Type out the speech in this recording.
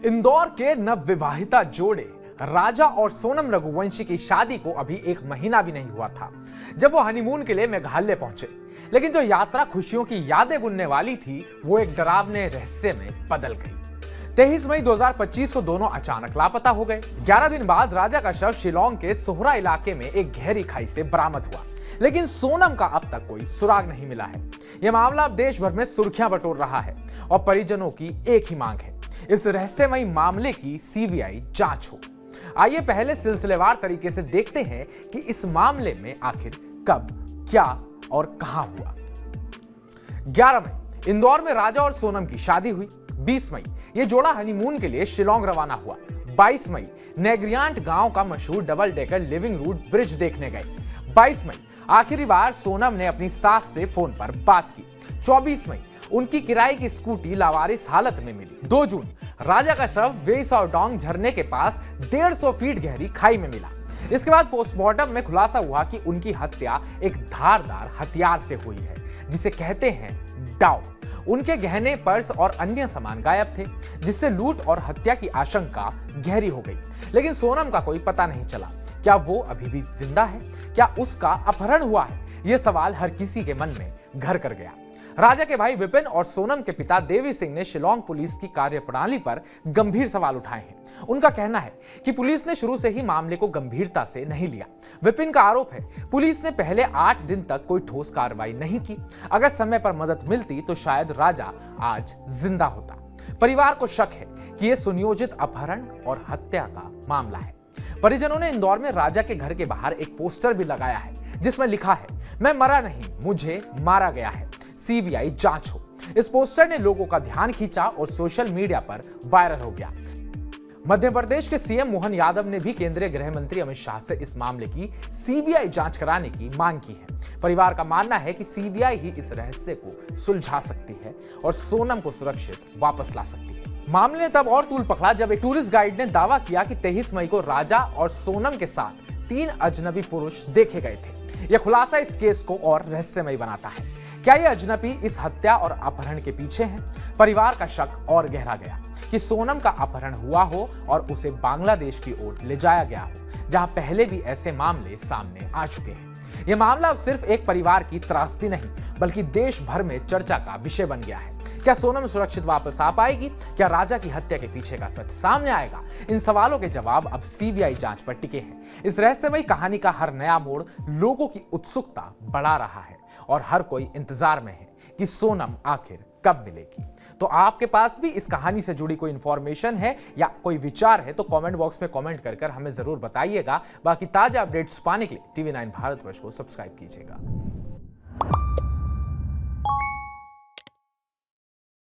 इंदौर के नवविवाहिता जोड़े राजा और सोनम रघुवंशी की शादी को अभी एक महीना भी नहीं हुआ था जब वो हनीमून के लिए मेघालय पहुंचे। लेकिन जो यात्रा खुशियों की यादें बुनने वाली थी वो एक डरावने रहस्य में बदल गई। 23 मई 2025 को दोनों अचानक लापता हो गए। 11 दिन बाद राजा का शव शिलोंग के सोहरा इलाके में एक गहरी खाई से बरामद हुआ, लेकिन सोनम का अब तक कोई सुराग नहीं मिला है। यह मामला अब देश भर में सुर्खियां बटोर रहा है और परिजनों की एक ही मांग है, इस रहस्यमयी मामले की सीबीआई जांच हो। आइए पहले सिलसिलेवार तरीके से देखते हैं कि इस मामले में आखिर कब, क्या और कहां हुआ। 11 मई इंदौर में राजा और सोनम की शादी हुई। 20 मई ये जोड़ा हनीमून के लिए शिलोंग रवाना हुआ। 22 मई नेग्रियांट गांव का मशहूर double decker living root bridge देखने गए। 22 मई आखिरी बार सोनम ने अपनी सास से फोन पर बात की। 24 मई उनकी किराए की स्कूटी लावारिस हालत में मिली। 2 जून राजा का शव वेइसाओडोंग झरने के पास 150 फीट गहरी खाई में मिला। इसके बाद पोस्टमार्टम में खुलासा हुआ कि उनकी हत्या एक धारदार हथियार से हुई है, जिसे कहते हैं डाउ। उनके गहने, पर्स और अन्य सामान गायब थे, जिससे लूट और हत्या की आशंका गहरी हो गई। लेकिन सोनम का कोई पता नहीं चला। क्या वो अभी भी जिंदा है? क्या उसका अपहरण हुआ है? यह सवाल हर किसी के मन में घर कर गया। राजा के भाई विपिन और सोनम के पिता देवी सिंह ने शिलोंग पुलिस की कार्यप्रणाली पर गंभीर सवाल उठाए हैं। उनका कहना है कि पुलिस ने शुरू से ही मामले को गंभीरता से नहीं लिया। विपिन का आरोप है पुलिस ने पहले 8 दिन तक कोई ठोस कार्रवाई नहीं की। अगर समय पर मदद मिलती तो शायद राजा आज जिंदा होता। परिवार को शक है कि यह सुनियोजित अपहरण और हत्या का मामला है। परिजनों ने इंदौर में राजा के घर के बाहर एक पोस्टर भी लगाया है, जिसमें लिखा है, मैं मरा नहीं, मुझे मारा गया है, सीबीआई जांच हो। इस पोस्टर ने लोगों का ध्यान खींचा और सोशल मीडिया पर वायरल हो गया। मध्य प्रदेश के सीएम मोहन यादव ने भी केंद्रीय गृह मंत्री अमित शाह से इस मामले की सीबीआई जांच कराने की मांग की है। परिवार का मानना है कि सीबीआई ही इस रहस्य को सुलझा सकती है और सोनम को सुरक्षित वापस ला सकती है। मामले ने तब और तूल पकड़ा जब एक टूरिस्ट गाइड ने दावा किया कि 23 मई को राजा और सोनम के साथ 3 अजनबी पुरुष देखे गए थे। यह खुलासा इस केस को और रहस्यमयी बनाता है। क्या ये अजनबी इस हत्या और अपहरण के पीछे हैं? परिवार का शक और गहरा गया कि सोनम का अपहरण हुआ हो और उसे बांग्लादेश की ओर ले जाया गया हो, जहां पहले भी ऐसे मामले सामने आ चुके हैं। यह मामला अब सिर्फ एक परिवार की त्रासदी नहीं, बल्कि देश भर में चर्चा का विषय बन गया है। क्या सोनम सुरक्षित वापस आ पाएगी? क्या राजा की हत्या के पीछे का सच सामने आएगा? इन सवालों के जवाब अब सीबीआई जांच पर टिके हैं। इस रहस्यमयी कहानी का हर नया मोड़ लोगों की उत्सुकता बढ़ा रहा है और हर कोई इंतजार में है कि सोनम आखिर कब मिलेगी। तो आपके पास भी इस कहानी से जुड़ी कोई इंफॉर्मेशन है या कोई विचार है तो कमेंट बॉक्स में कमेंट कर हमें जरूर बताइएगा। बाकी ताजा अपडेट्स पाने के लिए TV9 भारतवर्ष को सब्सक्राइब कीजिएगा।